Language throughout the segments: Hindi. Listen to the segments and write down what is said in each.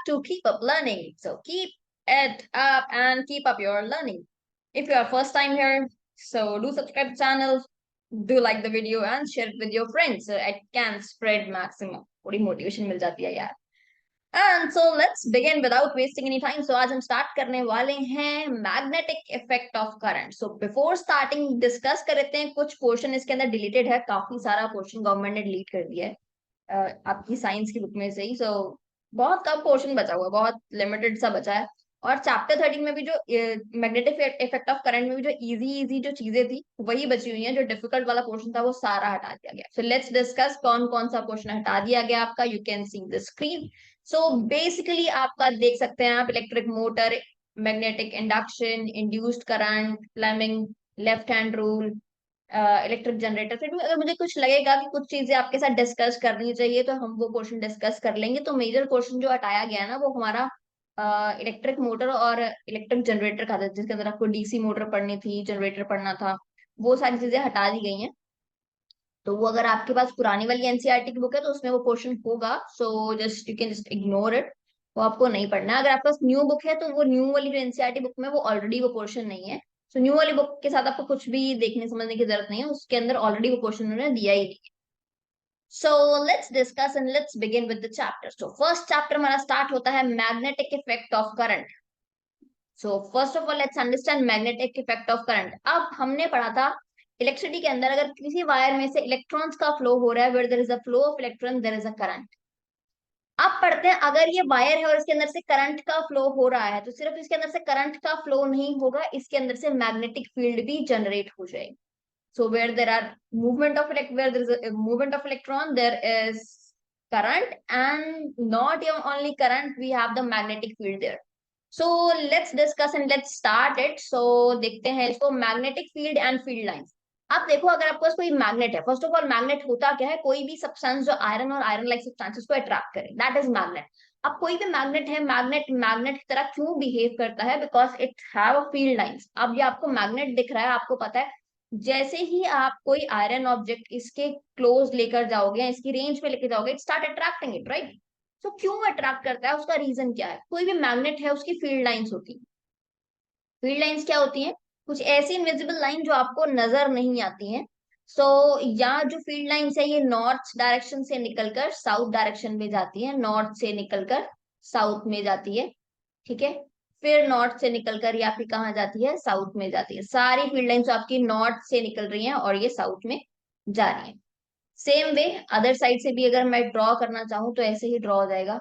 to keep up learning. So keep it up and keep up your learning. If you are first time here, so do subscribe to channel, do like the video and share it with your friends so it can spread maximum. थोड़ी motivation मिल जाती है यार. And so let's begin without wasting any time. So आज हम start करने वाले हैं magnetic effect of current. So before starting discuss कर लेते हैं कुछ portion इसके अंदर deleted है, काफी सारा portion government ने delete कर दिया है आपकी साइंस की बुक में से ही. सो बहुत कम पोर्शन बचा हुआ है, बहुत लिमिटेड सा बचा है. और चैप्टर 13 में भी जो मैग्नेटिक इफेक्ट ऑफ करंट में भी जो इजी इजी जो चीजें थी वही बची हुई हैं. जो डिफिकल्ट वाला पोर्शन था वो सारा हटा दिया गया. सो लेट्स डिस्कस कौन कौन सा पोर्शन हटा दिया गया आपका. You can see the screen. So basically आपका देख सकते हैं आप electric motor, magnetic induction, induced current, Fleming left hand rule, electric generator. फिर भी अगर मुझे कुछ लगेगा कि कुछ चीजें आपके साथ डिस्कस करनी चाहिए तो हम वो पोर्शन डिस्कस कर लेंगे. तो मेजर पोर्शन जो हटाया गया है ना वो हमारा इलेक्ट्रिक मोटर और इलेक्ट्रिक जनरेटर का था, जिसके अंदर आपको डीसी मोटर पढ़नी थी, जनरेटर पढ़ना था. वो सारी चीजें हटा दी गई हैं. तो वो अगर आपके पास पुरानी वाली एनसीईआरटी की बुक है तो उसमें वो पोर्शन होगा. So just you can just ignore it. वो आपको नहीं पढ़ना है. अगर आपके पास न्यू बुक है तो वो न्यू वाली जो एनसीईआरटी बुक में वो ऑलरेडी वो पोर्शन नहीं है. सो न्यू वाली बुक के साथ आपको कुछ भी देखने समझने की जरूरत नहीं है, उसके अंदर ऑलरेडी वो पोर्शन उन्होंने दिया ही नहीं है. So let's discuss and let's begin with the chapter. So first chapter हमारा स्टार्ट होता है magnetic effect of current. So first of all let's understand magnetic effect of current. अब हमने पढ़ा था इलेक्ट्रिसिटी के अंदर अगर किसी वायर में से इलेक्ट्रॉन्स का फ्लो हो रहा है, where there is a flow of electron there is a current. अब पढ़ते हैं अगर ये वायर है और इसके अंदर से करंट का फ्लो हो रहा है तो सिर्फ इसके अंदर से करंट का फ्लो नहीं होगा, इसके अंदर से मैग्नेटिक फील्ड भी जनरेट हो जाएगी. So where there are where there is a movement of electron, there is current, and not even only current, we have the magnetic field there. So let's discuss and let's start it. So देखते हैं इसको magnetic field and field lines. आप देखो अगर आपके पास कोई मैग्नेट है, फर्स्ट ऑफ ऑल मैग्नेट होता क्या है, कोई भी सब्सटेंस जो आयरन और आयरन लाइक सब्सटेंसेस को अट्रैक्ट करे, दैट इज मैग्नेट. अब कोई भी मैग्नेट है, मैग्नेट मैग्नेट की तरह क्यों बिहेव करता है, because it have field lines. अब ये आपको मैग्नेट दिख रहा है, आपको पता है जैसे ही आप कोई आयरन ऑब्जेक्ट इसके क्लोज लेकर जाओगे, इसकी रेंज में लेकर जाओगे, it start attracting it, right. तो क्यों अट्रैक्ट करता है, उसका रीजन क्या है. कोई भी मैग्नेट है उसकी फील्ड लाइंस होती है. फील्ड लाइंस क्या होती हैं, कुछ ऐसी इनविजिबल लाइन जो आपको नजर नहीं आती हैं. सो यहाँ जो फील्ड लाइंस है ये नॉर्थ डायरेक्शन से निकलकर साउथ डायरेक्शन में जाती है, नॉर्थ से निकलकर साउथ में जाती है. ठीक है. फिर नॉर्थ से निकलकर ये आपकी कहाँ जाती है, साउथ में जाती है. सारी फील्ड लाइंस आपकी नॉर्थ से निकल रही हैं और ये साउथ में जा रही है. सेम वे अदर साइड से भी अगर मैं ड्रॉ करना चाहूँ तो ऐसे ही ड्रॉ हो जाएगा.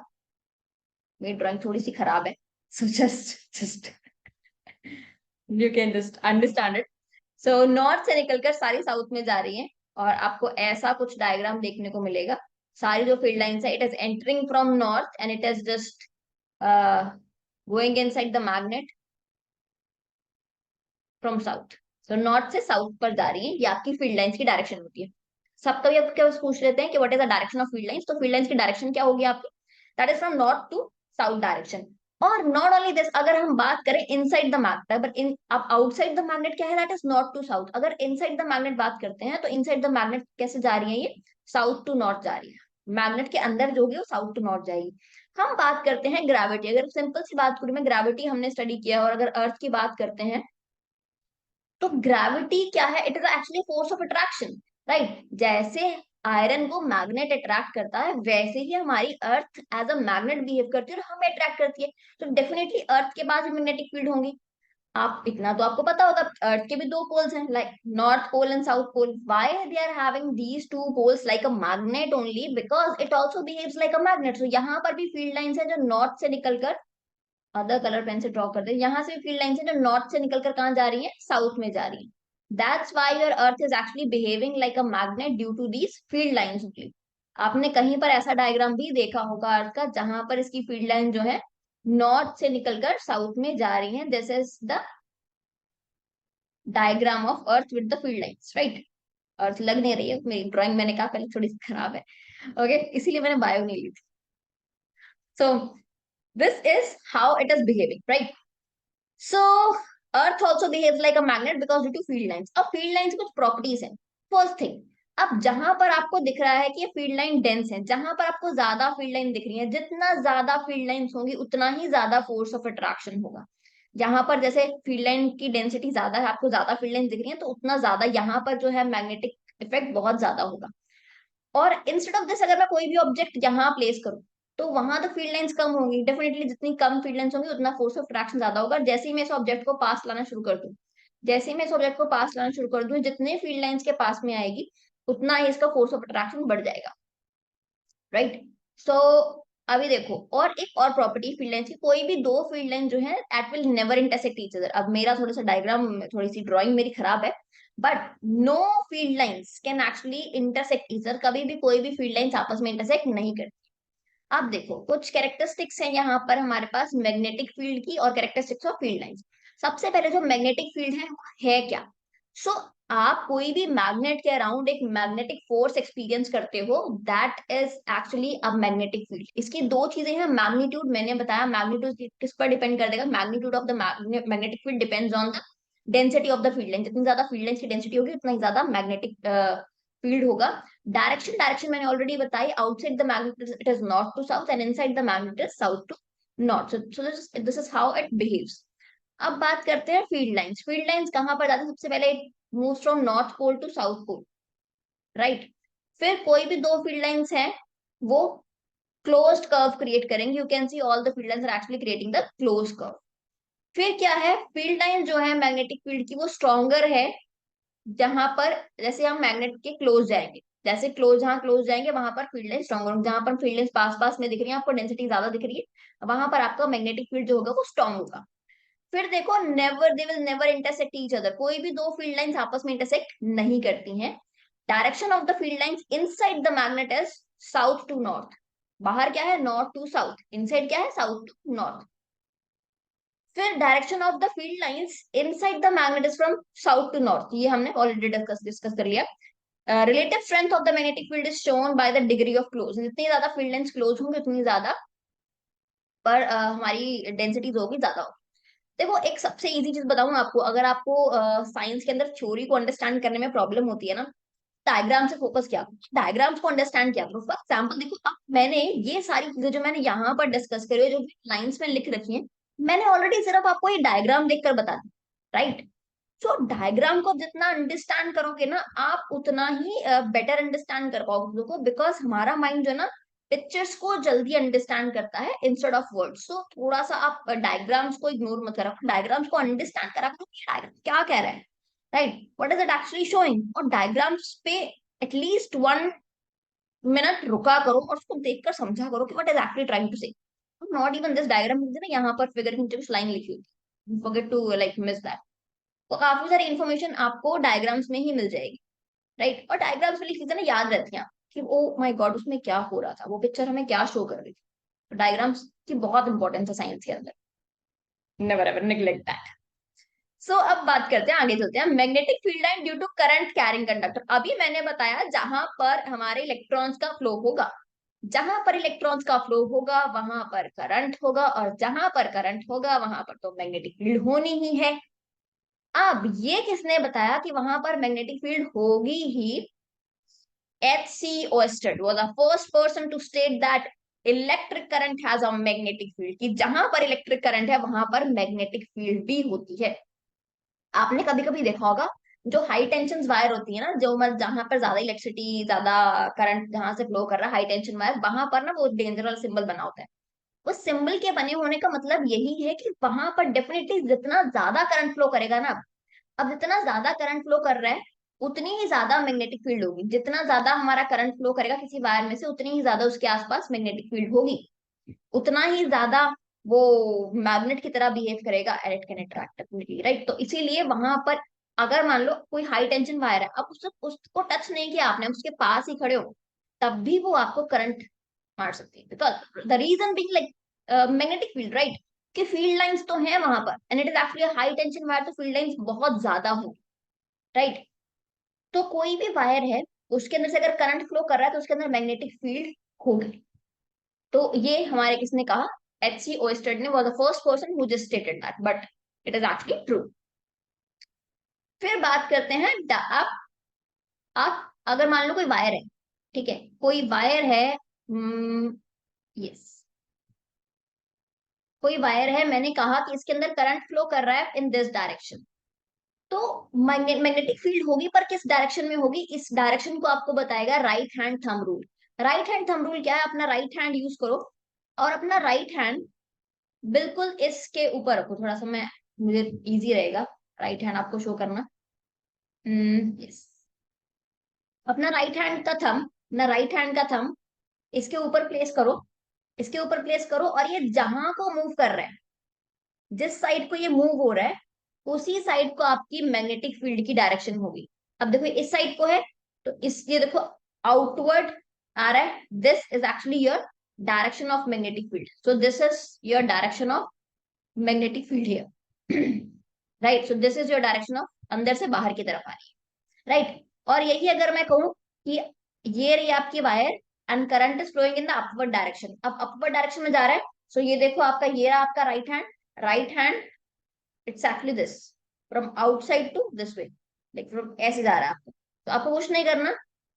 मेरी ड्राइंग थोड़ी सी खराब है, so just you can just understand it. So north से निकलकर सारी साउथ में जा रही है और आपको ऐसा कुछ डायग्राम देखने को मिलेगा. सारी जो फील्ड लाइंस है, it is entering from north and it is just going inside the magnet from south. तो नॉर्थ से साउथ पर जा रही है, ये आपकी फील्ड लाइंस की डायरेक्शन होती है. सब कभी आप क्या पूछ लेते हैं कि what is the direction of field lines. तो फील्ड लाइंस की डायरेक्शन क्या होगी आपकी, that is from north to south direction. और नॉट ओनली दिस, अगर हम बात करें inside the magnet, but in अब आउटसाइड द मैग्नेट क्या है, that is north to south. अगर इनसाइड द मैग्नेट बात करते हैं तो इनसाइड द मैग्नेट कैसे जा रही है, ये साउथ टू नॉर्थ जा रही है. मैग्नेट के अंदर जो होगी वो साउथ टू नॉर्थ जाएगी. हम बात करते हैं ग्रेविटी. अगर सिंपल सी बात करूं मैं, ग्रेविटी हमने स्टडी किया और अगर अर्थ की बात करते हैं तो ग्रेविटी क्या है, it is actually force of attraction, right. जैसे आयरन को मैग्नेट अट्रैक्ट करता है वैसे ही हमारी earth as a magnet behave करती है और हमें अट्रैक्ट करती है. तो डेफिनेटली अर्थ के पास भी मैग्नेटिक फील्ड होंगी. आप इतना तो आपको पता होगा, अर्थ के भी दो पोल्स हैं, like north pole and south pole. Why they are having these two poles like a magnet only, because it also behaves like a magnet. So यहाँ पर भी फील्ड लाइंस है जो नॉर्थ से निकलकर, अदर कलर पेन से ड्रॉ कर दे, यहाँ से भी फील्ड लाइन है जो नॉर्थ से निकलकर कहाँ जा रही है, साउथ में जा रही है. That's why your earth is actually behaving like a magnet due to these field lines only. आपने कहीं पर ऐसा डायग्राम भी देखा होगा अर्थ का जहां पर इसकी फील्ड लाइन जो है नॉर्थ से निकलकर साउथ में जा रही है. This is the diagram of earth with the field lines, right. Earth लग नहीं रही है, मेरी ड्राइंग मैंने कहा पहले थोड़ी सी खराब है, ओके इसीलिए मैंने बायो नहीं ली थी. सो this is how it is behaving, right. So Earth also behaves like a magnet because due to field lines. अब field lines कुछ properties हैं. First thing, अब जहां पर आपको दिख रहा है कि ये फील्ड लाइन डेंस है, जहां पर आपको ज्यादा फील्ड लाइन दिख रही है, जितना ज्यादा फील्ड लाइंस होंगी उतना ही ज्यादा फोर्स ऑफ अट्रैक्शन होगा। जहां पर जैसे फील्ड लाइन की डेंसिटी ज्यादा है, आपको ज्यादा फील्ड लाइन दिख रही है, तो उतना ज्यादा यहाँ पर जो है मैग्नेटिक इफेक्ट बहुत ज्यादा होगा। और इंस्टेड ऑफ दिस अगर मैं कोई भी ऑब्जेक्ट यहाँ प्लेस करूँ, तो वहां तो फील्ड लाइंस कम होंगी डेफिनेटली, जितनी कम फील्ड लाइंस होंगी उतना फोर्स ऑफ अट्रैक्शन ज्यादा होगा। जैसे ही मैं इस ऑब्जेक्ट को पास लाना शुरू कर दूं, जैसे ही मैं इस ऑब्जेक्ट को पास लाना शुरू कर दूं, जितने फील्ड लाइंस के पास में आएगी उतना ही इसका फोर्स ऑफ अट्रैक्शन बढ़ जाएगा, राइट। सो अभी देखो, और एक और प्रॉपर्टी फील्ड लाइंस की, कोई भी दो फील्ड लाइन जो है it will never intersect each other. अब मेरा थोड़ा सा डायग्राम, थोड़ी सी ड्राइंग मेरी खराब है, but know field lines can actually intersect each other. कभी भी कोई भी फील्ड लाइंस आपस में इंटरसेक्ट नहीं करती। अब देखो कुछ कैरेक्टरिस्टिक्स हैं यहाँ पर हमारे पास मैग्नेटिक फील्ड की, और कैरेक्टरिस्टिक्स ऑफ फील्ड लाइंस। सबसे पहले जो मैग्नेटिक फील्ड है वो है क्या? सो आप कोई भी मैग्नेट के अराउंड एक मैग्नेटिक फोर्स एक्सपीरियंस करते हो, that is actually a magnetic field. इसकी दो चीजें हैं, मैग्नीट्यूड, मैंने बताया मैग्नीट्यूड किस पर डिपेंड कर देगा, magnitude of the magnetic field depends on the density of the field line. जितनी ज्यादा फील्ड लाइन की डेंसिटी होगी उतना ही ज्यादा मैग्नेटिक फील्ड होगा। डायरेक्शन मैंने ऑलरेडी बताई, outside the magnet it is north to south and inside the magnet is south to north. So this is how it behaves. अब बात करते हैं फील्ड लाइंस। फील्ड लाइंस कहां पर जाती है? सबसे पहले moves from north pole to south pole, right. फिर कोई भी दो फील्ड लाइंस हैं वो क्लोज्ड कर्व क्रिएट करेंगे। You can see all the field lines are actually creating the close curve. फिर क्या है, फील्ड लाइन जो है मैग्नेटिक फील्ड की वो स्ट्रॉन्गर है जहां पर, जैसे हम मैग्नेट के क्लोज जाएंगे, जैसे क्लोज, जहां क्लोज जाएंगे वहां पर फील्ड लाइन स्ट्रॉन्गर होगी। जहां पर फील्ड लाइन पास पास में दिख रही है, आपको डेंसिटी ज्यादा दिख रही है, वहां पर आपका मैग्नेटिक फील्ड जो होगा वो स्ट्रॉन्ग होगा। फिर देखो, never, they will never intersect each other. कोई भी दो फील्ड लाइंस आपस में इंटरसेक्ट नहीं करती हैं। Direction of the field lines inside the magnet is south to north. बाहर क्या है? North to south. इनसाइड क्या है? South to north. फिर direction of the field lines inside the magnet is from south to north. ये हमने ऑलरेडी डिस्कस कर लिया। Relative strength of the magnetic field is shown by the degree of close. जितनी ज्यादा फील्ड लाइंस क्लोज होंगे उतनी ज्यादा पर हमारी डेंसिटीज होगी, ज्यादा होगी। देखो एक सबसे इजी चीज बताऊं आपको, अगर आपको साइंस के अंदर थ्योरी को अंडरस्टैंड करने में प्रॉब्लम होती है ना, डायग्राम से फोकस किया करो, डायग्राम्स को अंडरस्टैंड किया करो। फॉर एग्जाम्पल देखो, अब मैंने ये सारी चीजें जो मैंने यहाँ पर डिस्कस करी है, जो लाइंस में लिख रखी है, मैंने ऑलरेडी सिर्फ आपको ये डायग्राम देखकर बता दी, राइट। सो डायग्राम को जितना अंडरस्टैंड करोगे ना आप, उतना ही बेटर अंडरस्टैंड कर पाओगे चीजों को, बिकॉज हमारा माइंड जो है ना पिक्चर्स को जल्दी अंडरस्टैंड करता है इंस्टेड ऑफ वर्ड्स। सो थोड़ा सा आप डायग्राम्स को इग्नोर मत करो, डायग्राम्स को अंडरस्टैंड करा करो कि डायग्राम क्या कह रहा है, right, what is it actually showing. और डायग्राम्स पे एटलीस्ट 1 मिनट रुका करो और उसको देखकर समझा करो कि what is actually trying to say. Not even this diagram, ना यहाँ पर फिगर के नीचे कुछ लाइन लिखी होती, forget to like miss that. तो काफी सारी इन्फॉर्मेशन आपको डायग्राम्स में ही मिल जाएगी, राइट। और डायग्राम्स वाली चीजें ना याद रहती हैं कि ओ माय गॉड उसमें क्या हो रहा था, वो पिक्चर हमें क्या शो कर रही थी। तो डायग्राम्स की बहुत इंपॉर्टेंस है साइंस के अंदर, never ever neglect that. So अब बात करते हैं, आगे चलते हैं। Magnetic field line due to current carrying conductor. अभी मैंने बताया जहां पर हमारे इलेक्ट्रॉन्स का फ्लो होगा, जहां पर इलेक्ट्रॉन्स का फ्लो होगा वहां पर करंट होगा, और जहां पर करंट होगा वहां पर तो मैग्नेटिक फील्ड होनी ही है। अब ये किसने बताया कि वहां पर मैग्नेटिक फील्ड होगी ही? H.C. Oersted was the first person to state that electric current has a magnetic field, कि जहां पर इलेक्ट्रिक करंट है वहां पर मैग्नेटिक फील्ड भी होती है। आपने कभी कभी देखा होगा, जो हाई टेंशन वायर होती है ना, जो मतलब जहां पर ज्यादा इलेक्ट्रिसिटी, ज्यादा करंट जहां से फ्लो कर रहा है, हाई टेंशन वायर, वहां पर ना वो डेंजर वाला सिंबल बना होता है। उस सिंबल के बने होने का मतलब यही है कि वहां पर डेफिनेटली जितना ज्यादा करंट फ्लो करेगा ना, अब जितना ज्यादा करंट फ्लो कर रहा है उतनी ही ज्यादा मैग्नेटिक फील्ड होगी। जितना ज्यादा हमारा करंट फ्लो करेगा किसी वायर में से, उतनी ही ज्यादा उसके आसपास मैग्नेटिक फील्ड होगी, उतना ही ज्यादा वो मैग्नेट की तरह बिहेव करेगा, and it can attract definitely, right. तो इसीलिए वहां पर अगर मान लो कोई हाई टेंशन वायर है, अब उसको टच नहीं किया आपने, उसके पास ही खड़े हो, तब भी वो आपको करंट मार सकती है, because the reason being like magnetic field, right, कि फील्ड लाइंस तो है वहां पर, and it is actually high tension wire, तो फील्ड लाइंस बहुत ज्यादा हो, राइट। तो कोई भी वायर है, उसके अंदर से अगर करंट फ्लो कर रहा है तो उसके अंदर मैग्नेटिक फील्ड होगी। तो ये हमारे किसने कहा? H.C. Oersted ने, was the first person who just stated that, but it is actually true. फिर बात करते हैं आप अगर मान लो कोई वायर है, ठीक है, कोई वायर है, यस, कोई वायर है, मैंने कहा कि इसके अंदर करंट फ्लो कर रहा है इन दिस डायरेक्शन, तो मैग्नेटिक फील्ड होगी, पर किस डायरेक्शन में होगी, इस डायरेक्शन को आपको बताएगा right hand thumb rule. Right hand thumb rule क्या है, अपना राइट हैंड यूज करो और अपना राइट हैंड बिल्कुल इसके ऊपर रखो, थोड़ा सा मैं, मुझे इजी रहेगा राइट हैंड आपको शो करना। यस, अपना राइट हैंड का थंब, अपना राइट हैंड का थंब इसके ऊपर प्लेस करो, इसके ऊपर प्लेस करो, और ये जहां को मूव कर रहा है, जिस साइड को ये मूव हो रहा है, उसी साइड को आपकी मैग्नेटिक फील्ड की डायरेक्शन होगी। अब देखो इस साइड को है, तो इस ये देखो आउटवर्ड आ रहा है, this is actually your direction of magnetic field, so this is your direction of magnetic field here, right, so this is your direction of, अंदर से बाहर की तरफ आ रही है, राइट। और यही अगर मैं कहूँ कि ये रही आपकी wire and current is flowing in the upward direction, अब अपवर्ड डायरेक्शन में जा रहा है, सो ये देखो आपका, ये रहा आपका right hand, right hand exactly this, from outside to this way, like from ऐसे जा रहा है आपको, तो आपको कुछ नहीं करना,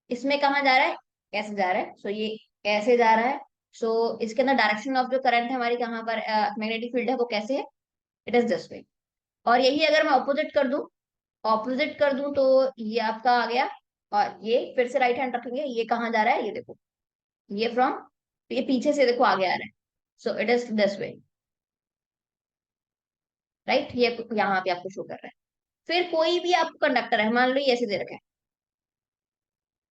इसमें कहाँ जा रहा है, ऐसे जा रहा है, सो ये ऐसे जा रहा है, सो इसके अंदर डायरेक्शन ऑफ जो करंट है हमारी, कहाँ पर मैग्नेटिक फील्ड है वो कैसे है, इट इज दिस वे। और यही अगर मैं ऑपोजिट कर दूं, ऑपोजिट कर दूं, तो ये आपका आ गया, और ये फिर से राइट हैंड रखेंगे, ये कहाँ जा रहा है, ये देखो, ये फ्रॉम, ये पीछे से देखो आगे आ रहा है, so it is this way, right, ये यहाँ पे आपको शो कर रहा है। फिर कोई भी आपको कंडक्टर है, मान लो ये ऐसे दे रखा है,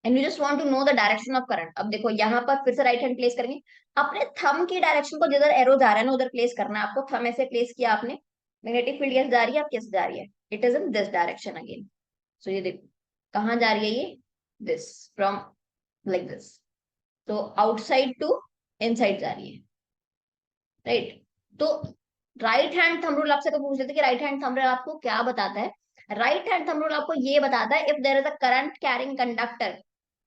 and you just want to know the direction of current, अब देखो यहाँ पर फिर से राइट हैंड प्लेस करेंगे, अपने थंब की डायरेक्शन को जिधर एरो जा रहा है ना उधर प्लेस करना है आपको, थंब ऐसे प्लेस किया आपने, मैग्नेटिक फील्ड कैसे जा रही है, आप कैसे जा रही है, it is in this direction again, so ये देखो कहाँ जा रही है ये, दिस, फ्रॉम लाइक दिस, तो आउटसाइड टू इनसाइड जा रही है, राइट। तो राइट हैंड थंब रूल आपसे तो पूछ लेते कि राइट हैंड थंब रूल आपको क्या बताता है, राइट हैंड थंब रूल आपको ये बताता है, if there is a current carrying conductor,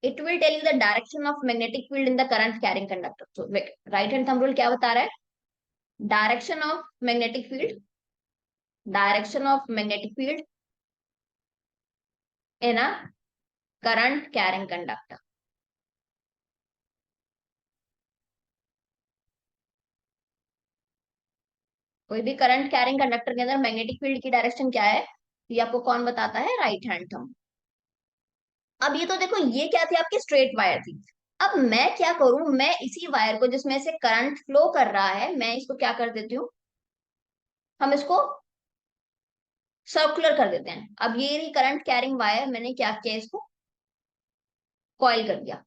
it will tell you the direction of magnetic field in the current carrying conductor. So right hand thumb rule क्या बता रहा है, direction of magnetic field, direction of magnetic field in a current carrying conductor. कोई भी करंट कैरिंग कंडक्टर के अंदर मैग्नेटिक फील्ड की डायरेक्शन क्या है, ये आपको कौन बताता है, राइट हैंड थंब। अब ये तो देखो, ये क्या थी, आपकी स्ट्रेट वायर थी। अब मैं क्या करूं, मैं इसी वायर को जिसमें से करंट फ्लो कर रहा है, मैं इसको क्या कर देती हूँ, हम इसको सर्कुलर कर देते हैं। अब ये रही करंट कैरिंग वायर, मैंने क्या किया, इसको कॉइल कर दिया,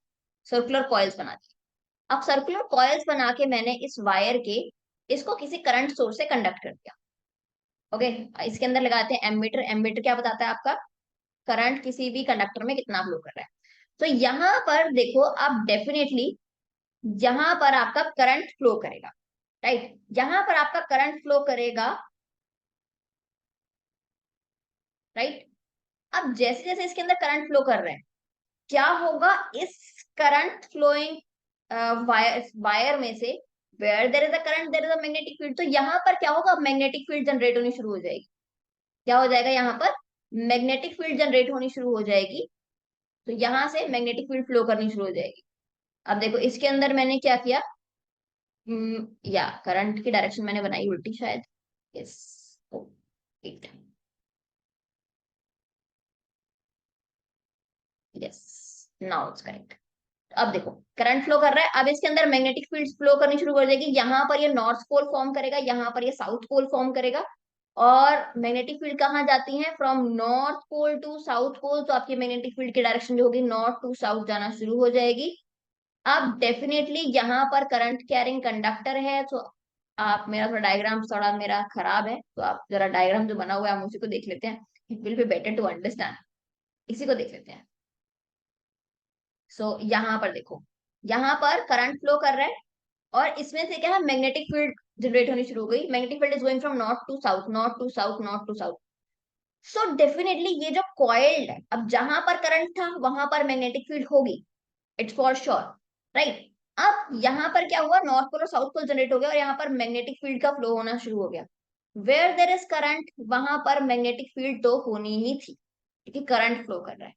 सर्कुलर कॉइल्स बना दिए। अब सर्कुलर कॉइल्स बना के मैंने इस वायर के, इसको किसी करंट सोर्स से कंडक्ट कर दिया, ओके। इसके अंदर लगाते हैं एमीटर, एमीटर क्या बताता है आपका, करंट किसी भी कंडक्टर में कितना फ्लो कर रहा है। तो यहाँ पर देखो आप डेफिनेटली, यहाँ पर आपका करंट फ्लो करेगा, राइट, यहाँ पर आपका करंट फ्लो करेगा, राइट। अब जैसे जैसे इसके अंदर करंट फ्लो कर रहे हैं, क्या होगा, इस करंट फ्लोइंग वायर वायर में से, where there is a current there is a magnetic field, तो यहाँ पर क्या होगा, मैग्नेटिक फील्ड जनरेट होनी शुरू हो जाएगी। क्या हो जाएगा, यहाँ पर मैग्नेटिक फील्ड जनरेट होनी शुरू हो जाएगी, तो यहाँ से मैग्नेटिक फील्ड फ्लो करनी शुरू हो जाएगी। अब देखो इसके अंदर मैंने क्या किया, या करंट की डायरेक्शन मैंने बनाई उल्टी शायद, yes, yes, now it's correct. अब देखो करंट फ्लो कर रहा है, अब इसके अंदर मैग्नेटिक फील्ड फ्लो करनी शुरू कर देगी, यहाँ पर ये नॉर्थ पोल फॉर्म करेगा, यहाँ पर ये साउथ पोल फॉर्म करेगा, और मैग्नेटिक फील्ड कहाँ जाती है, from north pole to south pole, तो आपकी मैग्नेटिक फील्ड की डायरेक्शन जो होगी नॉर्थ टू साउथ जाना शुरू हो जाएगी। अब डेफिनेटली यहाँ पर करंट कैरिंग कंडक्टर है, तो आप, मेरा थोड़ा डायग्राम थोड़ा मेरा खराब है, तो आप जरा डायग्राम जो बना हुआ है हम उसी को देख लेते हैं, it will be better to understand, इसी को देख लेते हैं। सो यहाँ पर देखो, यहाँ पर करंट फ्लो कर रहा है, और इसमें से क्या है, मैग्नेटिक फील्ड जनरेट होनी शुरू हो गई, magnetic field is going from north to south, north to south, north to south. So definitely ये जो कॉइल्ड है, अब जहां पर करंट था वहां पर मैग्नेटिक फील्ड होगी, इट्स फॉर श्योर, राइट। अब यहाँ पर क्या हुआ, नॉर्थ पोल और साउथ पोल जनरेट हो गया, और यहाँ पर मैग्नेटिक फील्ड का फ्लो होना शुरू हो गया। वेयर देर इज करंट, वहां पर मैग्नेटिक फील्ड तो होनी ही थी, क्योंकि करंट फ्लो कर रहा है।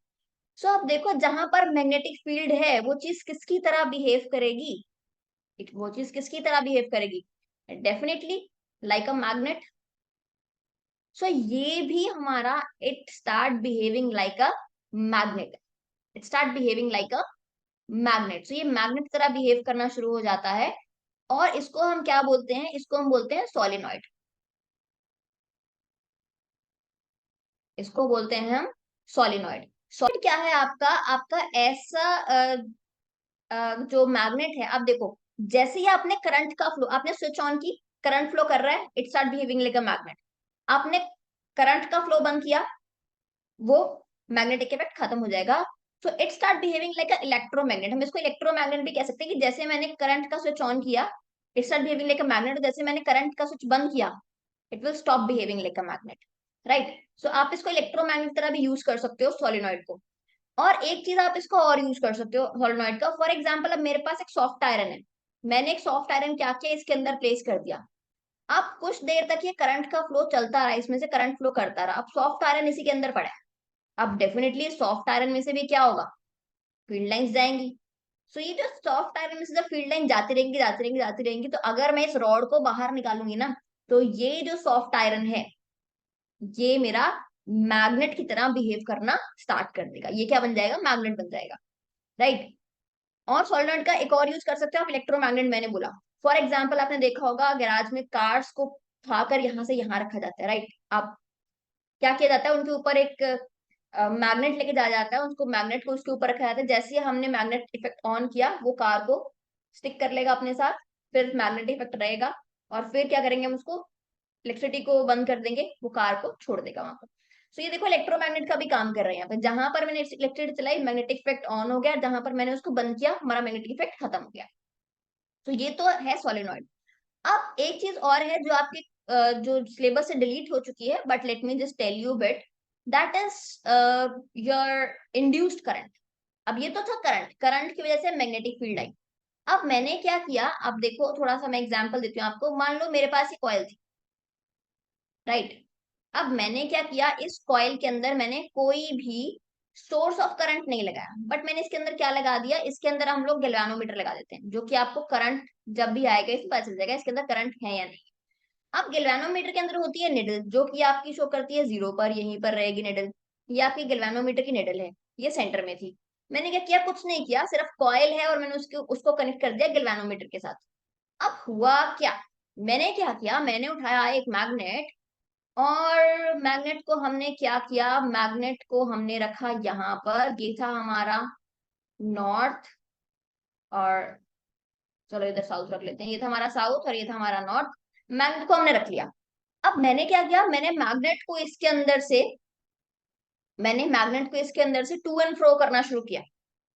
सो अब देखो, जहां पर मैग्नेटिक फील्ड है वो चीज किसकी तरह बिहेव करेगी? वो चीज किसकी तरह बिहेव करेगी? Definitely like a magnet. So ये भी हमारा, it start behaving like a magnet. It start behaving like a magnet. So ये मैग्नेट की तरह बिहेव करना शुरू हो जाता है। और इसको हम क्या बोलते हैं? इसको हम बोलते हैं सोलिनॉइड। इसको बोलते हैं हम सोलिनॉइड। सॉलिड क्या है आपका? आपका ऐसा जो मैग्नेट है, आप देखो, जैसे ही आपने करंट का फ्लो, आपने स्विच ऑन की, करंट फ्लो कर रहा है, it start behaving like a magnet. आपने करंट का फ्लो बंद किया, वो मैग्नेटिक इफेक्ट खत्म हो जाएगा। So it start behaving like a electromagnet. हम इसको इलेक्ट्रोमैग्नेट भी कह सकते हैं कि जैसे मैंने करंट का स्विच ऑन किया, it start behaving like a magnet, जैसे मैंने करंट का स्विच बंद किया, it will stop behaving like a magnet. Right. So आप इसको इलेक्ट्रोमैग्नेट तरह भी यूज कर सकते हो सोलिनॉइड को। और एक चीज आप इसको और यूज कर सकते हो सोलिनॉइड का। फॉर एग्जाम्पल, अब मेरे पास एक सॉफ्ट आयरन है, मैंने एक सॉफ्ट आयरन क्या किया, इसके अंदर प्लेस कर दिया। अब कुछ देर तक ये करंट का फ्लो चलता रहा, इसमें से करंट फ्लो करता रहा, अब सॉफ्ट आयरन इसी के अंदर पड़ा है। अब डेफिनेटली सॉफ्ट आयरन में से भी क्या होगा? फील्ड लाइंस जाएंगी। सो ये जो सॉफ्ट आयरन में से जब फील्ड लाइन जाती रहेंगी, जाती रहेंगी, जाती रहेंगी, तो अगर मैं इस रॉड को बाहर निकालूंगी ना, तो ये जो सॉफ्ट आयरन है, ये मेरा मैग्नेट की तरह बिहेव करना स्टार्ट कर देगा। ये क्या बन जाएगा? मैग्नेट बन जाएगा। राइट। और सॉलिनॉइड का एक और यूज कर सकते हो आप, इलेक्ट्रोमैग्नेट मैंने बोला। फॉर एग्जाम्पल, आपने देखा होगा गैराज में कार्स को उठाकर यहाँ से यहाँ रखा जाता है। राइट। आप क्या किया जाता है, उनके ऊपर एक मैग्नेट लेके जाया जाता है, उसको मैग्नेट को उसके ऊपर रखा जाता है। जैसे ही हमने मैग्नेट इफेक्ट ऑन किया, वो कार को स्टिक कर लेगा अपने साथ, फिर मैग्नेट इफेक्ट रहेगा, और फिर क्या करेंगे हम उसको, इलेक्ट्रिसिटी को बंद कर देंगे, वो कार को छोड़ देगा वहां पर। सो ये देखो, इलेक्ट्रोमैग्नेट का भी काम कर रहे हैं यहाँ पे। जहां पर मैंने इलेक्ट्रिसिटी चलाई, मैग्नेटिक इफेक्ट ऑन हो गया, जहां पर मैंने उसको बंद किया, हमारा मैग्नेटिक इफेक्ट खत्म हो गया। तो ये तो है सोलिनॉइड। अब एक चीज और है जो आपके जो सिलेबस से डिलीट हो चुकी है, but let me just tell you bit, that is your induced current. अब ये तो था करंट, करंट की वजह से मैग्नेटिक फील्ड आई। अब मैंने क्या किया, अब देखो थोड़ा सा मैं एग्जांपल देती हूँ आपको। मान लो मेरे पास ये कॉइल थी। राइट। अब मैंने क्या किया, इस कॉइल के अंदर मैंने कोई भी सोर्स ऑफ करंट नहीं लगाया, बट मैंने इसके अंदर क्या लगा दिया, इसके अंदर हम लोग गैल्वेनोमीटर लगा देते हैं, जो कि आपको करंट जब भी आएगा इससे पता चल जाएगा इसके अंदर करंट है या नहीं। अब गैल्वेनोमीटर के अंदर होती है निडल, जो कि आपकी शो करती है जीरो पर, यहीं पर रहेगी निडल। ये आपकी गैल्वेनोमीटर की निडल है, ये सेंटर में थी। मैंने क्या किया, कुछ नहीं किया, सिर्फ कॉइल है और मैंने उसको कनेक्ट कर दिया गैल्वेनोमीटर के साथ। अब हुआ क्या, मैंने क्या किया, मैंने उठाया एक मैग्नेट, और मैग्नेट को हमने क्या किया, मैग्नेट को हमने रखा यहाँ पर। ये था हमारा नॉर्थ, और चलो इधर साउथ रख लेते हैं। ये था हमारा साउथ और ये था हमारा नॉर्थ। मैग्नेट को हमने रख लिया। अब मैंने क्या किया, मैंने मैग्नेट को इसके अंदर से टू एंड फ्रो करना शुरू किया।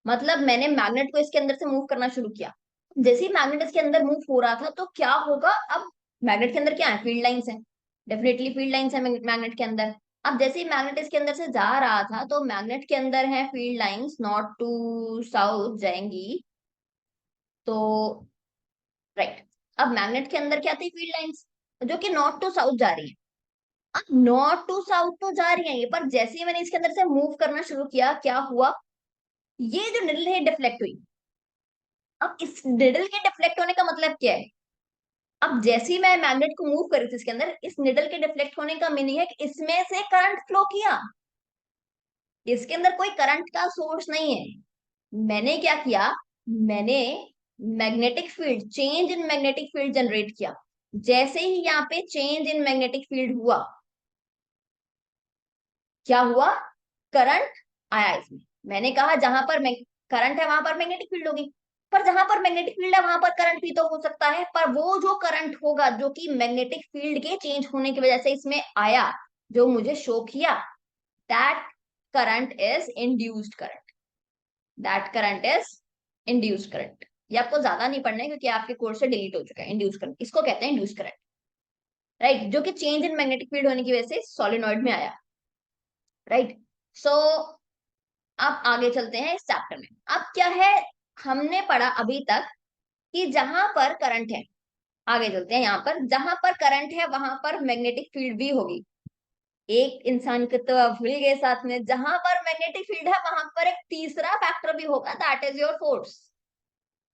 मतलब मैंने मैग्नेट को इसके अंदर से मूव करना शुरू किया। जैसे ही मैग्नेट इसके अंदर मूव हो रहा था, तो क्या होगा, अब मैग्नेट के अंदर क्या है, फील्ड लाइंस है। डेफिनेटली फील्ड लाइंस है मैग्नेट के अंदर। अब जैसे ही मैग्नेट इसके अंदर से जा रहा था, तो मैग्नेट के अंदर है field lines, north to south जाएंगी। तो राइट। अब मैग्नेट के अंदर क्या थी, फील्ड लाइंस, जो कि नॉर्थ टू साउथ जा रही है। अब नॉर्थ टू साउथ तो जा रही है ये, पर जैसे ही मैंने इसके अंदर से मूव करना शुरू किया, क्या हुआ, ये जो निडल है डिफ्लेक्ट हुई। अब इस निडल के डिफ्लेक्ट होने का मतलब क्या है? अब जैसे ही मैं मैग्नेट को मूव करी थी इसके अंदर, इस निडल के डिफ्लेक्ट होने का मीनिंग है कि इसमें से करंट फ्लो किया। इसके अंदर कोई करंट का सोर्स नहीं है। मैंने क्या किया, मैंने magnetic field, change in magnetic field generate किया। जैसे ही यहाँ पे चेंज इन मैग्नेटिक फील्ड हुआ, क्या हुआ, करंट आया इसमें। मैंने कहा जहां पर करंट है वहां पर मैग्नेटिक फील्ड होगी, पर जहां पर मैग्नेटिक फील्ड है वहां पर करंट भी तो हो सकता है। पर वो जो करंट होगा, जो कि मैग्नेटिक फील्ड के चेंज होने की वजह से इसमें आया, जो मुझे शो किया, that current is induced current. That current is induced current. ये आपको ज्यादा नहीं पढ़ना है, क्योंकि आपके कोर्स से डिलीट हो चुका है। इंड्यूस करंट इसको कहते हैं, इंड्यूस करंट। राइट। जो कि चेंज इन मैग्नेटिक फील्ड होने की वजह से सोलिनॉइड में आया। राइट। सो अब आगे चलते हैं इस चैप्टर में। अब क्या है, हमने पढ़ा अभी तक कि जहां पर करंट है, आगे चलते हैं, यहाँ पर जहां पर करंट है वहां पर मैग्नेटिक फील्ड भी होगी। एक इंसान को तो आप भूल गए साथ में, जहां पर मैग्नेटिक फील्ड है वहां पर एक तीसरा फैक्टर भी होगा, that is your force,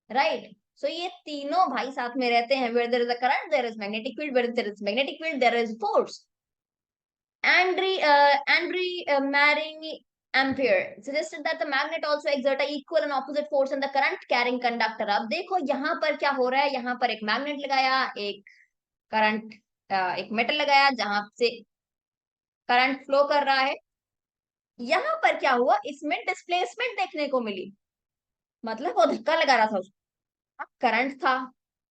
right. So ये तीनों भाई साथ में रहते हैं, where there is a current there is magnetic field, where there is magnetic field there is force. Andrew Ampere suggested that the magnet also exert a equal and opposite force in the current carrying conductor. अब देखो यहाँ पर क्या हो रहा है, यहाँ पर एक मैग्नेट लगाया, एक करंट, एक मेटल लगाया जहां से करंट फ्लो कर रहा है। यहाँ पर क्या हुआ, इसमें डिस्प्लेसमेंट देखने को मिली, मतलब वो धक्का लगा रहा था उसको, करंट था,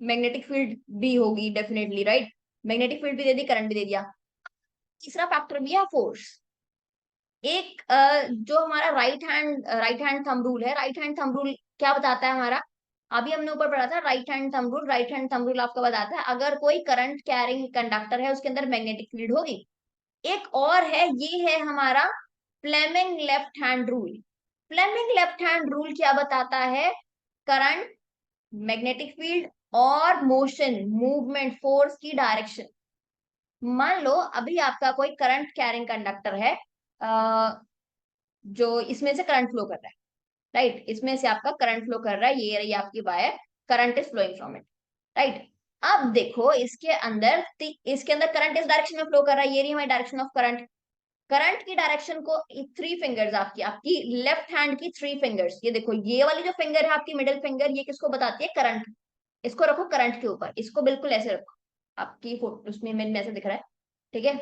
मैग्नेटिक फील्ड भी होगी डेफिनेटली, राइट। मैग्नेटिक फील्ड भी दे दी, करंट भी दे दिया। तीसरा फैक्टर भी है फोर्स। एक जो हमारा राइट हैंड थंब रूल है, राइट हैंड थंब रूल क्या बताता है हमारा, अभी हमने ऊपर पढ़ा था right hand thumb rule. Right hand thumb rule आपको बताता है अगर कोई करंट कैरिंग कंडक्टर है उसके अंदर मैग्नेटिक फील्ड होगी। एक और है, ये है हमारा Fleming left hand rule. Fleming left hand rule क्या बताता है, करंट, मैग्नेटिक फील्ड और मोशन, मूवमेंट, फोर्स की डायरेक्शन। मान लो अभी आपका कोई करंट कैरिंग कंडक्टर है, जो इसमें से करंट फ्लो कर रहा है, राइट, इसमें से आपका करंट फ्लो कर रहा है, ये रही आपकी wire, current is flowing from it, right. अब देखो इसके अंदर करंट इस डायरेक्शन में फ्लो कर रहा है, ये रही हमारी डायरेक्शन ऑफ करंट। करंट की डायरेक्शन को थ्री फिंगर्स, आपकी लेफ्ट हैंड की थ्री फिंगर्स, ये देखो ये वाली जो फिंगर है आपकी मिडिल फिंगर, ये किसको बताती है, करंट। इसको रखो करंट के ऊपर, इसको बिल्कुल ऐसे रखो, आपकी फोटो उसमें इमेज में ऐसे दिख रहा है, ठीक है,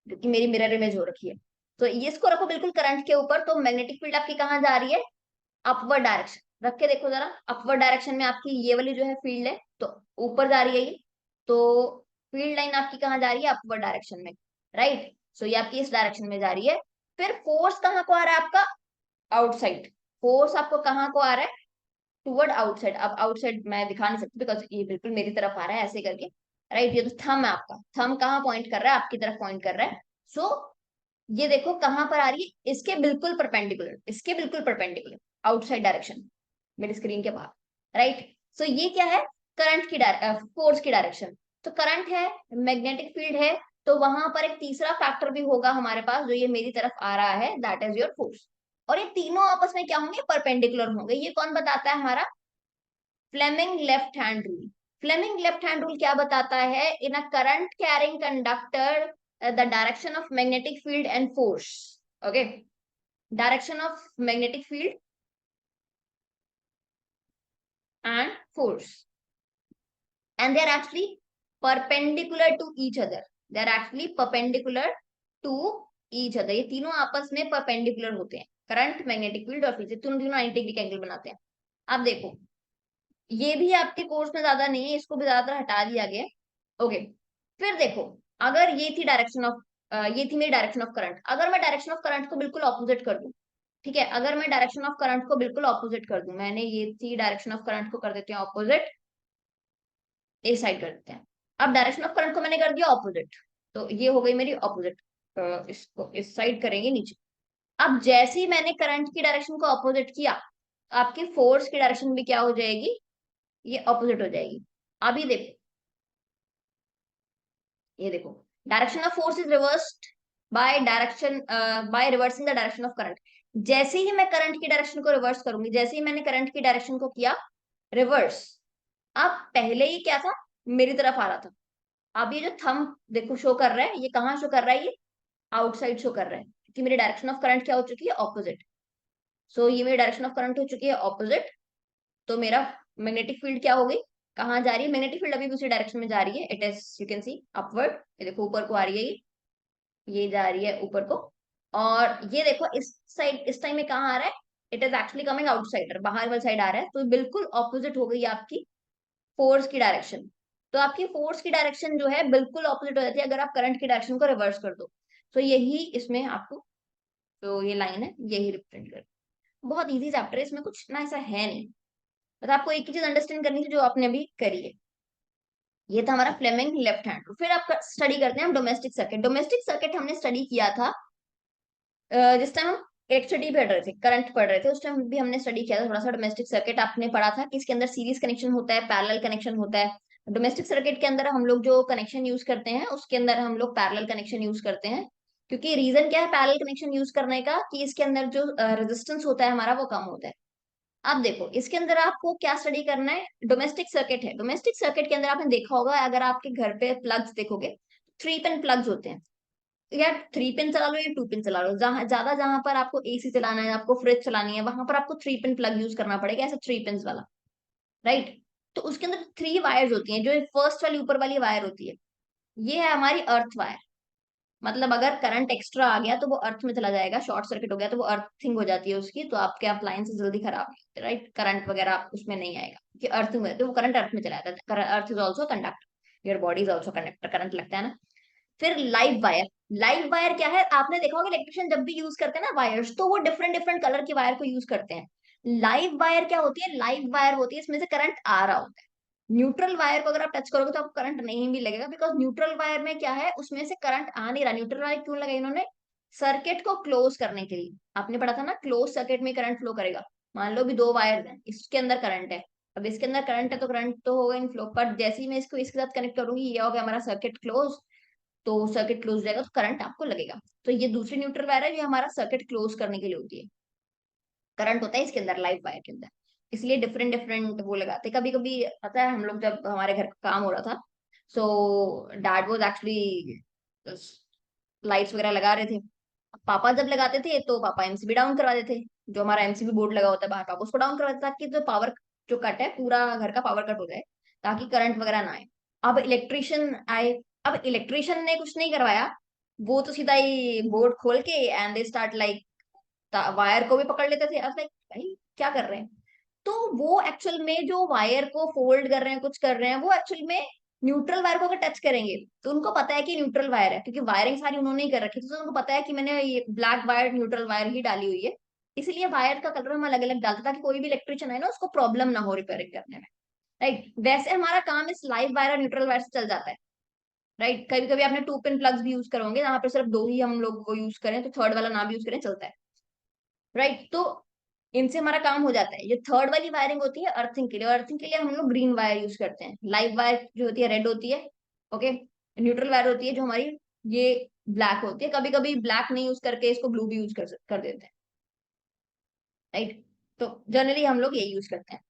क्योंकि मेरी मिरर इमेज हो रखी है। तो ये इसको रखो बिल्कुल करंट के ऊपर, तो मैग्नेटिक फील्ड आपकी कहाँ जा रही है, अपवर्ड डायरेक्शन। रख के देखो जरा, अपवर्ड डायरेक्शन में आपकी ये वाली जो है फील्ड है, तो ऊपर जा रही है ये, तो फील्ड लाइन आपकी कहाँ जा रही है, अपवर्ड डायरेक्शन में, राइट। सो ये आपकी इस डायरेक्शन में जा रही है। फिर फोर्स कहाँ को आ रहा है आपका, आउटसाइड। फोर्स आपको कहाँ को आ रहा है, टुवर्ड आउटसाइड। अब आउटसाइड मैं दिखा नहीं सकती बिकॉज ये बिल्कुल मेरी तरफ आ रहा है ऐसे करके, राइट। ये तो थंब है आपका, थंब कहाँ पॉइंट कर रहा है, आपकी तरफ पॉइंट कर रहा है। सो ये देखो कहां पर आ रही है, इसके बिल्कुल परपेंडिकुलर, इसके बिल्कुल परपेंडिकुलर, आउटसाइड डायरेक्शन, मेरी स्क्रीन के बाहर, राइट। सो ये क्या है, करंट की फोर्स की डायरेक्शन। तो करंट है, मैग्नेटिक फील्ड है, तो वहां पर एक तीसरा फैक्टर भी होगा हमारे पास जो ये मेरी तरफ आ रहा है, दैट इज योर फोर्स। और ये तीनों आपस में क्या होंगे, परपेंडिकुलर होंगे। ये कौन बताता है, हमारा Fleming left hand rule. Fleming left hand rule क्या बताता है, in a current carrying conductor the direction of magnetic field and force, okay, direction of magnetic field and force, and they are actually perpendicular to each other. They are actually perpendicular to each other. ये तीनों आपस में परपेंडिकुलर होते हैं, करंट, मैग्नेटिक फील्ड और फिजिक्स, तीनों तीनों 90 डिग्री का एंगल बनाते हैं। अब देखो ये भी आपके कोर्स में ज्यादा नहीं है, इसको भी ज्यादातर हटा दिया गया है, ओके। फिर देखो, अगर ये थी डायरेक्शन ऑफ, ये थी मेरी डायरेक्शन ऑफ करंट, अगर मैं डायरेक्शन ऑफ करंट को बिल्कुल ऑपोजिट कर दूं, ठीक है, अगर मैं डायरेक्शन ऑफ करंट को बिल्कुल ऑपोजिट कर दूं, मैंने ये थी डायरेक्शन ऑफ करंट को कर देते हैं ऑपोजिट, इस साइड कर देते हैं। अब डायरेक्शन ऑफ करंट को मैंने कर दिया ऑपोजिट, तो ये हो गई मेरी ऑपोजिट, इसको इस साइड करेंगे नीचे। अब जैसे ही मैंने करंट की डायरेक्शन को ऑपोजिट किया, आपकी फोर्स की डायरेक्शन भी क्या हो जाएगी, ये ऑपोजिट हो जाएगी। अभी देखो, ये देखो, direction of force is reversed by reversing the direction of current. जैसे ही मैं करंट की डायरेक्शन को रिवर्स करूंगी, जैसे ही मैंने करंट की डायरेक्शन को किया रिवर्स, अब पहले ही क्या था, मेरी तरफ आ रहा था, अब ये जो थंब देखो शो कर रहा है, ये कहाँ शो कर रहा है, ये आउटसाइड शो कर रहा है, क्योंकि मेरी डायरेक्शन ऑफ करंट क्या हो चुकी है, ऑपोजिट। सो ये मेरी डायरेक्शन ऑफ करंट हो चुकी है ऑपोजिट, तो मेरा मैग्नेटिक फील्ड क्या हो गई, कहाँ जा रही है, मैग्नेटिक फील्ड अभी भी उसी डायरेक्शन में जा रही है, it is you can C upward. ये देखो ऊपर को आ रही है, ये जा रही है ऊपर को। और ये देखो इस साइड, इस टाइम में कहाँ आ रहा है, it is actually coming outsider, बाहर वाली साइड आ रहा है, तो बिल्कुल ऑपोजिट हो गई आपकी फोर्स की डायरेक्शन। तो आपकी फोर्स की डायरेक्शन जो है बिल्कुल ऑपोजिट हो जाती है अगर आप करंट की डायरेक्शन को रिवर्स कर दो। तो यही इसमें आपको जो ये लाइन है यही रिप्रेजेंट कर, बहुत इजी चैप्टर है, इसमें कुछ ना ऐसा है नहीं, बस आपको एक ही चीज अंडरस्टैंड करनी थी जो आपने अभी करी है। ये था हमारा फ्लेमिंग लेफ्ट हैंड। फिर आप स्टडी करते हैं हम डोमेस्टिक सर्किट। डोमेस्टिक सर्किट हमने स्टडी किया था जिस टाइम हम इलेक्ट्रिसिटी पढ़ रहे थे, करंट पढ़ रहे थे, उस टाइम भी हमने स्टडी किया था थोड़ा सा डोमेस्टिक सर्किट। आपने पढ़ा था कि इसके अंदर सीरीज कनेक्शन होता है, पैरेलल कनेक्शन होता है। डोमेस्टिक सर्किट के अंदर हम लोग जो कनेक्शन यूज करते हैं उसके अंदर हम लोग पैरेलल कनेक्शन यूज करते हैं, क्योंकि रीजन क्या है पैरेलल कनेक्शन यूज करने का, कि इसके अंदर जो रेजिस्टेंस होता है हमारा वो कम होता है। अब देखो इसके अंदर आपको क्या स्टडी करना है, डोमेस्टिक सर्किट है। डोमेस्टिक सर्किट के अंदर आपने देखा होगा, अगर आपके घर पे प्लग्स देखोगे, 3 पिन प्लग्स होते हैं। या 3 पिन चला लो या 2 पिन चला लो, जहां पर आपको एसी चलाना है, आपको फ्रिज चलानी है, वहां पर आपको 3 पिन प्लग यूज करना पड़ेगा, ऐसे 3 पिन वाला। राइट। तो उसके अंदर 3 वायर्स होती हैं, जो फर्स्ट वाली ऊपर वाली वायर होती है, ये है हमारी अर्थ वायर। मतलब अगर करंट एक्स्ट्रा आ गया तो वो अर्थ में चला जाएगा, शॉर्ट सर्किट हो गया तो वो अर्थिंग हो जाती है उसकी, तो आपके अप्लायंस जल्दी खराब नहीं होते। राइट, करंट वगैरह उसमें नहीं आएगा कि अर्थिंग हो जाती है, वो करंट अर्थ में चला जाता है। Earth is also conductor, your body is also conductor, current लगता है ना। फिर लाइव वायर। लाइव वायर क्या है, आपने देखा होगा इलेक्ट्रिशियन जब भी यूज करते हैं ना वायर्स, तो वो डिफरेंट डिफरेंट कलर की वायर को यूज करते हैं। लाइव वायर क्या होती है, लाइव वायर होती है इसमें से करंट आ रहा होता है। न्यूट्रल वायर को अगर आप टच करोगे तो आपको करंट नहीं भी लगेगा, बिकॉज न्यूट्रल वायर में क्या है, उसमें से करंट आ नहीं रहा। न्यूट्रल वायर क्यों लगा इन्होंने, सर्किट को क्लोज करने के लिए। आपने पढ़ा था ना, क्लोज सर्किट में करंट फ्लो करेगा। मान लो भी 2 वायर हैं, इसके अंदर करंट है, अब इसके अंदर करंट है तो करंट तो होगा इन फ्लो, पर जैसे ही मैं इसको इसके साथ कनेक्ट करूंगी, ये हो गया हमारा सर्किट क्लोज। तो सर्किट क्लोज हो जाएगा तो करंट आपको लगेगा। तो ये दूसरी न्यूट्रल वायर है, ये हमारा सर्किट क्लोज करने के लिए होती है। करंट होता है इसके अंदर लाइव वायर के अंदर, इसलिए डिफरेंट डिफरेंट वो लगाते। कभी कभी पता है, हम लोग जब हमारे घर का काम हो रहा था, so dad was actually lights वगैरह लगा रहे थे। पापा जब लगाते थे तो पापा एमसीबी डाउन करवा देते, जो हमारा एमसीबी बोर्ड लगा होता है बाहर, पापा उसको डाउन करवा देते ताकि जो पावर जो कट है, पूरा घर का पावर कट हो जाए, ताकि करंट वगैरह ना आए। अब इलेक्ट्रिशियन आए, अब इलेक्ट्रिशियन ने कुछ नहीं करवाया, वो तो सीधा ही बोर्ड खोल के and they start like wire को भी पकड़ लेते थे। अब लाइक भाई क्या कर रहे हैं, तो वो एक्चुअल में जो वायर को फोल्ड कर रहे हैं, कुछ कर रहे हैं, वो एक्चुअल में न्यूट्रल वायर को अगर टच करेंगे तो उनको पता है कि न्यूट्रल वायर है, क्योंकि वायरिंग सारी उन्होंने ही कर रखी थी, तो उनको पता है कि मैंने ये ब्लैक वायर न्यूट्रल वायर ही डाली हुई है। इसलिए वायर का कलर हम अलग अलग डालते ताकि कोई भी इलेक्ट्रिशियन है ना, उसको प्रॉब्लम ना हो रिपेयरिंग करने में। राइट, वैसे हमारा काम इस लाइव वायर और न्यूट्रल वायर से चल जाता है। राइट, कभी कभी आपने 2 पिन प्लग्स भी यूज करोगे, जहां पर सिर्फ 2 ही हम लोग वो यूज करें, तो थर्ड वाला ना भी यूज करें चलता है। राइट, तो इनसे हमारा काम हो जाता है। ये थर्ड वाली वायरिंग होती है अर्थिंग के लिए, और अर्थिंग के लिए हम लोग ग्रीन वायर यूज करते हैं। लाइव वायर जो होती है रेड होती है, ओके। न्यूट्रल वायर होती है जो हमारी, ये ब्लैक होती है। कभी कभी ब्लैक नहीं यूज करके इसको ब्लू भी यूज कर देते हैं। राइट, तो जनरली हम लोग यही यूज करते हैं।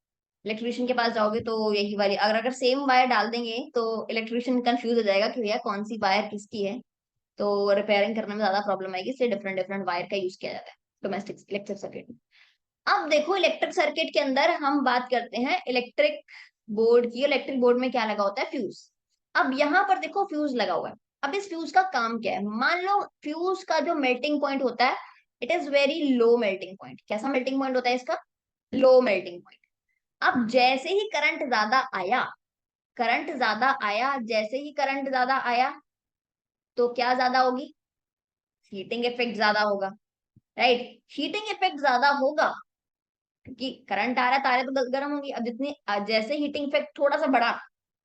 इलेक्ट्रिशियन के पास जाओगे तो यही वाली, अगर अगर सेम वायर डाल देंगे तो इलेक्ट्रिशियन कंफ्यूज हो जाएगा कि भैया कौन सी वायर किसकी है, तो रिपेयरिंग करने में ज्यादा प्रॉब्लम आएगी, इसलिए डिफरेंट डिफरेंट वायर का यूज किया जाता है डोमेस्टिक इलेक्ट्रिक सर्किट। अब देखो इलेक्ट्रिक सर्किट के अंदर हम बात करते हैं इलेक्ट्रिक बोर्ड की। इलेक्ट्रिक बोर्ड में क्या लगा होता है, फ्यूज। अब यहाँ पर देखो फ्यूज लगा हुआ है। अब इस फ्यूज का काम क्या है, मान लो फ्यूज का जो मेल्टिंग पॉइंट होता है, it is very low melting point. कैसा मेल्टिंग पॉइंट होता है इसका, लो मेल्टिंग पॉइंट। अब जैसे ही करंट ज्यादा आया, करंट ज्यादा आया, जैसे ही करंट ज्यादा आया, तो क्या ज्यादा होगी, हीटिंग इफेक्ट ज्यादा होगा। राइट, हीटिंग इफेक्ट ज्यादा होगा क्योंकि करंट आ रहा है, तारे तो गर्म होंगी। अब जितनी जैसे हीटिंग इफेक्ट थोड़ा सा बढ़ा,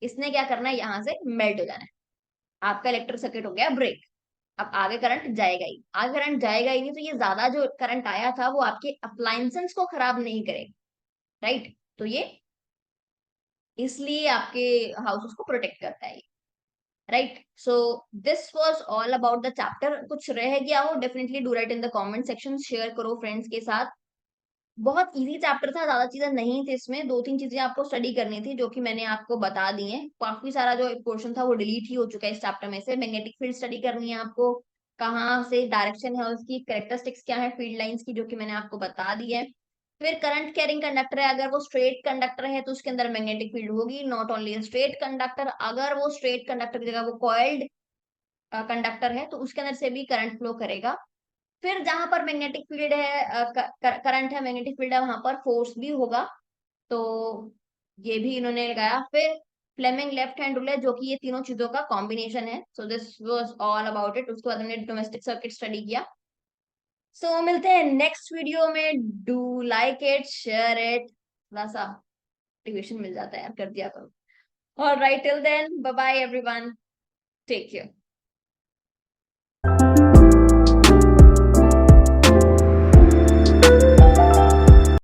इसने क्या करना है, यहाँ से मेल्ट हो जाना है। आपका इलेक्ट्रिक सर्किट हो गया ब्रेक। अब आगे करंट जाएगा ही, आगे करंट जाएगा ही नहीं, तो ये ज्यादा जो करंट आया था वो आपके अप्लायंसेस को खराब नहीं करेगा। राइट, तो ये इसलिए आपके हाउसेस को प्रोटेक्ट करता है। Right, so this was all about the chapter. कुछ रह गया हो definitely do right in the comment section, share करो फ्रेंड्स के साथ। बहुत इजी चैप्टर था, ज्यादा चीजें नहीं थी इसमें, 2-3 चीजें आपको स्टडी करनी थी जो कि मैंने आपको बता दी हैं। काफी सारा जो पोर्शन था वो डिलीट ही हो चुका है इस चैप्टर में से। मैग्नेटिक फील्ड स्टडी करनी है आपको, कहाँ से डायरेक्शन है उसकी, कैरेक्टरिस्टिक्स क्या है फील्ड लाइंस की, जो कि मैंने आपको बता दी है। फिर करंट कैरिंग कंडक्टर है, अगर वो स्ट्रेट कंडक्टर है तो उसके अंदर मैग्नेटिक फील्ड होगी। नॉट ओनली स्ट्रेट कंडक्टर, अगर वो स्ट्रेट कंडक्टर की जगह वो कॉइल्ड कंडक्टर है तो उसके अंदर से भी करंट फ्लो करेगा। फिर जहां पर मैग्नेटिक फील्ड है, करंट है, मैग्नेटिक फील्ड है, वहां पर फोर्स भी होगा, तो ये भी इन्होंने लगाया। फिर फ्लेमिंग लेफ्ट हैंड रूल है, जो कि ये तीनों चीजों का कॉम्बिनेशन है। So this was all about it. उसके बाद हमने डोमेस्टिक सर्किट स्टडी किया। सो मिलते हैं नेक्स्ट वीडियो में। Do like it, share it, थोड़ा सा मोटिवेशन मिल जाता है यार, कर दिया करो। Alright, till then bye bye everyone, take care.